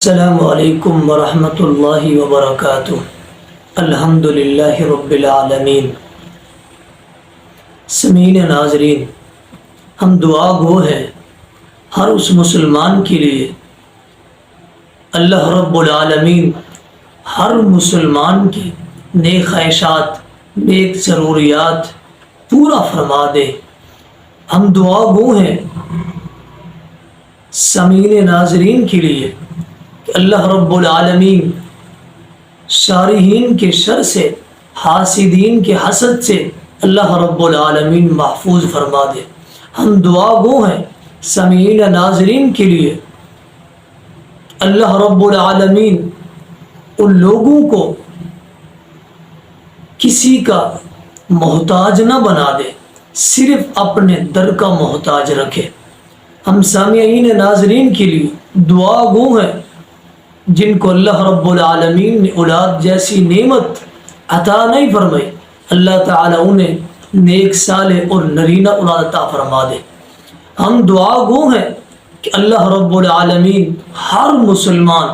السلام علیکم ورحمۃ اللہ وبرکاتہ۔ الحمد للہ رب العالمین۔ سامعین ناظرین، ہم دعا گو ہیں ہر اس مسلمان کے لیے اللہ رب العالمین ہر مسلمان کی نیک خواہشات، نیک ضروریات پورا فرما دے۔ ہم دعا گو ہیں سامعین ناظرین کے لیے کہ اللہ رب العالمین شارحین کے شر سے، حاسدین کے حسد سے اللہ رب العالمین محفوظ فرما دے۔ ہم دعا گو ہیں سامعین ناظرین کے لیے اللہ رب العالمین ان لوگوں کو کسی کا محتاج نہ بنا دے، صرف اپنے در کا محتاج رکھے۔ ہم سامعین ناظرین کے لیے دعا گو ہیں جن کو اللہ رب العالمین نے اولاد جیسی نعمت عطا نہیں فرمائی، اللہ تعالیٰ انہیں نیک صالح اور نرینہ اولاد عطا فرما دے۔ ہم دعا گو ہیں کہ اللہ رب العالمین ہر مسلمان،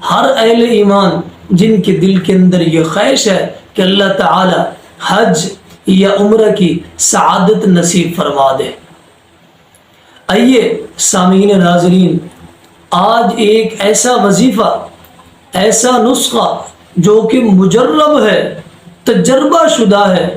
ہر اہل ایمان جن کے دل کے اندر یہ خواہش ہے کہ اللہ تعالیٰ حج یا عمرہ کی سعادت نصیب فرما دے۔ آئیے سامعین ناظرین، آج ایک ایسا وظیفہ، ایسا نسخہ جو کہ مجرب ہے، تجربہ شدہ ہے،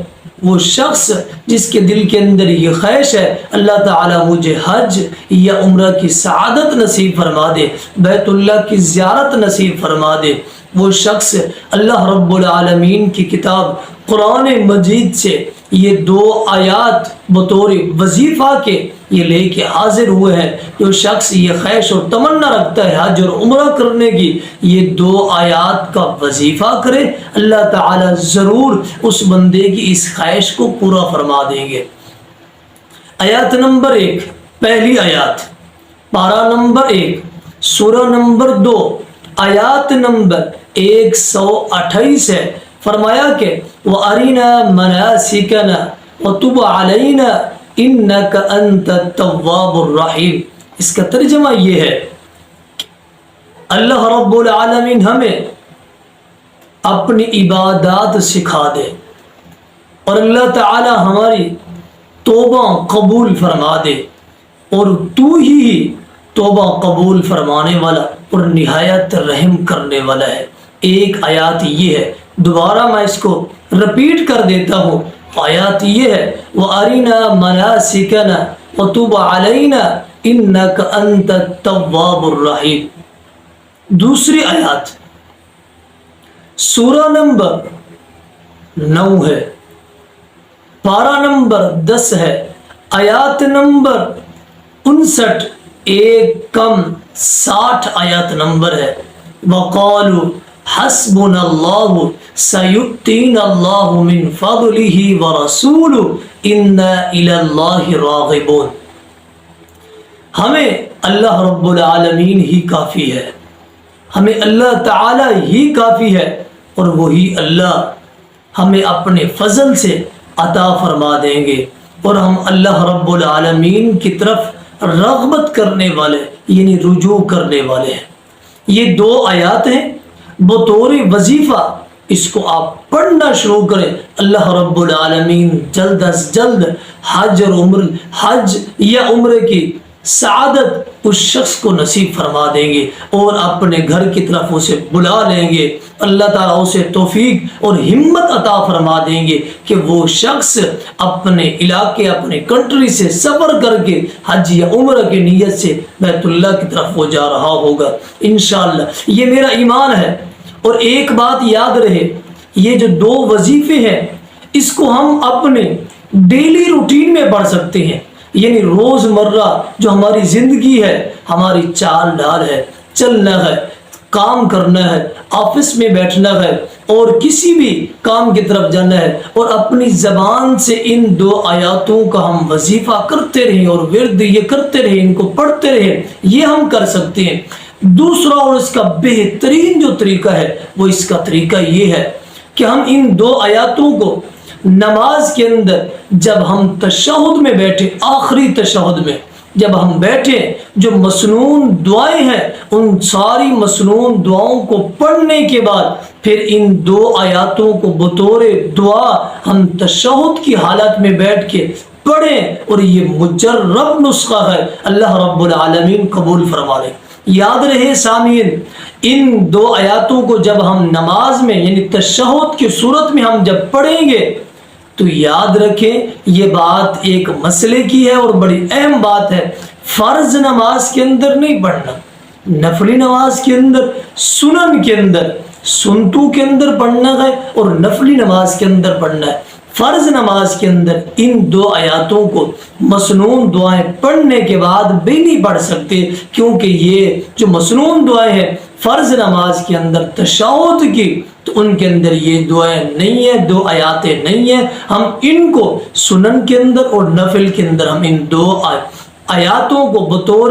وہ شخص جس کے دل کے اندر یہ خواہش ہے اللہ تعالیٰ مجھے حج یا عمرہ کی سعادت نصیب فرما دے، بیت اللہ کی زیارت نصیب فرما دے، وہ شخص اللہ رب العالمین کی کتاب قرآن مجید سے یہ 2 آیات بطور وظیفہ کے یہ لے کے حاضر ہوئے ہیں۔ جو شخص یہ خواہش اور تمنا رکھتا ہے حج اور عمرہ کرنے کی، یہ 2 آیات کا وظیفہ کرے، اللہ تعالیٰ ضرور اس بندے کی اس خواہش کو پورا فرما دیں گے۔ آیات نمبر 1، پہلی آیات، پارہ نمبر 1، سورہ نمبر 2، آیات نمبر 128 ہے۔ فرمایا کہ وَأَرِنَا مَنَاسِكَنَا وَتُبْ عَلَيْنَا إِنَّكَ أَنْتَ التَّوَّابُ الرَّحِيمُ۔ اس کا ترجمہ یہ ہے، اللہ رب العالمین ہمیں اپنی عبادات سکھا دے اور اللہ تعالی ہماری توبہ قبول فرما دے، اور تو ہی توبہ قبول فرمانے والا اور نہایت رحم کرنے والا ہے۔ ایک آیات یہ ہے، دوبارہ میں اس کو رپیٹ کر دیتا ہوں۔ آیات یہ ہے وَأَرِنَا مَنَاسِكَنَا وَتُبْ عَلَيْنَا إِنَّكَ أَنْتَ التَّوَّابُ الرَّحِيمُ۔ دوسری آیات سورہ نمبر 9 ہے، پارہ نمبر 10 ہے، آیات نمبر 59، ایک کم 60 آیات نمبر ہے۔ وَقَالُوا حسبنا اللہ سیؤتینا اللہ من فضلہ ورسولہ انا الی اللہ راغبون۔ ہمیں اللہ رب العالمین ہی کافی ہے، ہمیں اللہ تعالی ہی کافی ہے، اور وہی اللہ ہمیں اپنے فضل سے عطا فرما دیں گے، اور ہم اللہ رب العالمین کی طرف رغبت کرنے والے یعنی رجوع کرنے والے ہیں۔ یہ 2 آیات ہیں بطور وظیفہ، اس کو آپ پڑھنا شروع کریں، اللہ رب العالمین جلد از جلد حج یا عمرے کی سعادت اس شخص کو نصیب فرما دیں گے، اور اپنے گھر کی طرف اسے بلا لیں گے۔ اللہ تعالیٰ اسے توفیق اور ہمت عطا فرما دیں گے کہ وہ شخص اپنے علاقے، اپنے کنٹری سے سفر کر کے حج یا عمرہ کی نیت سے بیت اللہ کی طرف وہ جا رہا ہوگا انشاءاللہ۔ یہ میرا ایمان ہے۔ اور ایک بات یاد رہے، یہ جو 2 وظیفے ہیں اس کو ہم اپنے ڈیلی روٹین میں پڑھ سکتے ہیں، یعنی روز مرہ جو ہماری زندگی ہے، ہماری چال ڈال ہے، چلنا ہے، کام کرنا ہے، آفس میں بیٹھنا ہے، اور کسی بھی کام کی طرف جانا ہے، اور اپنی زبان سے ان 2 آیاتوں کا ہم وظیفہ کرتے رہیں اور ورد یہ کرتے رہیں، ان کو پڑھتے رہیں، یہ ہم کر سکتے ہیں۔ دوسرا اور اس کا بہترین جو طریقہ ہے وہ اس کا طریقہ یہ ہے کہ ہم ان 2 آیاتوں کو نماز کے اندر جب ہم تشہد میں بیٹھے، آخری تشہد میں جب ہم بیٹھیں جو مسنون دعائیں ہیں ان ساری مسنون دعاؤں کو پڑھنے کے بعد پھر ان 2 آیاتوں کو بطور دعا ہم تشہد کی حالت میں بیٹھ کے پڑھیں، اور یہ مجرب نسخہ ہے، اللہ رب العالمین قبول فرما لے۔ یاد رہے سامعین، ان 2 آیاتوں کو جب ہم نماز میں یعنی تشہد کی صورت میں ہم جب پڑھیں گے تو یاد رکھیں یہ بات ایک مسئلے کی ہے اور بڑی اہم بات ہے۔ فرض نماز کے اندر نہیں پڑھنا، نفلی نماز کے اندر، سنن کے اندر، سنتوں کے اندر پڑھنا ہے اور نفلی نماز کے اندر پڑھنا ہے۔ فرض نماز کے اندر ان 2 آیاتوں کو مسنون دعائیں پڑھنے کے بعد بھی نہیں پڑھ سکتے، کیونکہ یہ جو مسنون دعائیں ہیں فرض نماز کے اندر تشہد کی، تو ان کے اندر یہ دعائیں نہیں ہیں، 2 آیاتیں نہیں ہیں۔ ہم ان کو سنن کے اندر اور نفل کے اندر ہم ان 2 آیاتوں کو بطور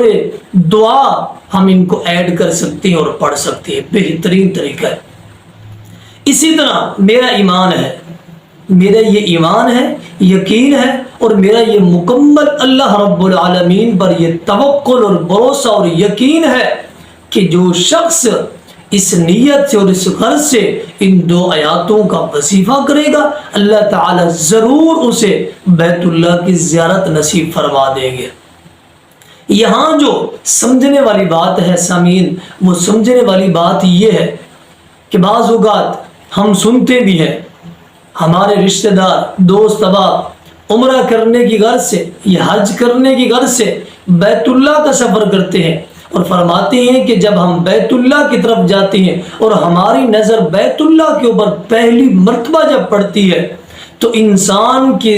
دعا ہم ان کو ایڈ کر سکتے ہیں اور پڑھ سکتے ہیں، بہترین طریقہ ہے۔ اسی طرح میرا ایمان ہے، میرا یہ ایمان ہے، یقین ہے، اور میرا یہ مکمل اللہ رب العالمین پر یہ توکل اور بھروسہ اور یقین ہے کہ جو شخص اس نیت سے اور اس غرض سے ان 2 آیاتوں کا وظیفہ کرے گا اللہ تعالی ضرور اسے بیت اللہ کی زیارت نصیب فرما دیں گے۔ یہاں جو سمجھنے والی بات ہے سامعین، وہ سمجھنے والی بات یہ ہے کہ بعض اوقات ہم سنتے بھی ہیں ہمارے رشتہ دار دوست احباب عمرہ کرنے کی غرض سے یا حج کرنے کی غرض سے بیت اللہ کا سفر کرتے ہیں اور فرماتے ہیں کہ جب ہم بیت اللہ کی طرف جاتے ہیں اور ہماری نظر بیت اللہ کے اوپر پہلی مرتبہ جب پڑتی ہے تو انسان کی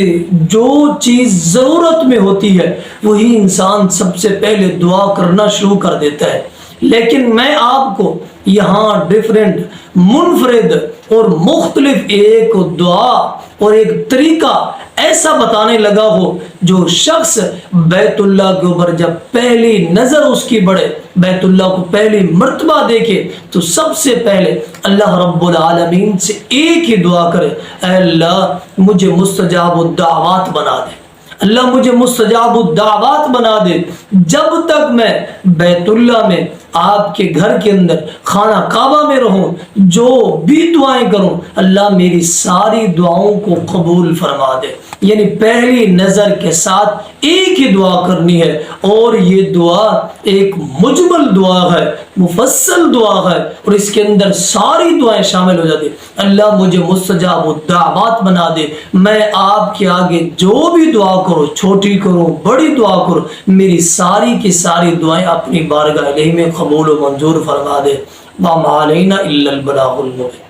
جو چیز ضرورت میں ہوتی ہے وہی انسان سب سے پہلے دعا کرنا شروع کر دیتا ہے۔ لیکن میں آپ کو یہاں ڈیفرنٹ، منفرد اور مختلف ایک دعا اور ایک طریقہ ایسا بتانے لگا ہو جو شخص بیت اللہ کے اوپر جب پہلی نظر اس کی بڑھے، بیت اللہ کو پہلی مرتبہ دیکھے تو سب سے پہلے اللہ رب العالمین سے ایک ہی دعا کرے، اے اللہ مجھے مستجاب الدعوات بنا دے، اللہ مجھے مستجاب الدعوات بنا دے۔ جب تک میں بیت اللہ میں آپ کے گھر کے اندر خانہ کعبہ میں رہوں، جو بھی دعائیں کروں اللہ میری ساری دعاؤں کو قبول فرما دے۔ یعنی پہلی نظر کے ساتھ ایک ہی دعا کرنی ہے، اور یہ دعا ایک مجمل دعا ہے، مفصل دعا ہے، اور اس کے اندر ساری دعائیں شامل ہو جاتی۔ اللہ مجھے مستجاب الدعوات بنا دے، میں آپ کے آگے جو بھی دعا کروں، چھوٹی کروں بڑی دعا کروں، میری ساری کی ساری دعائیں اپنی بارگاہ الہی میں قبول و منظور فرما دے۔ وما علینا الا البلاغ المبین۔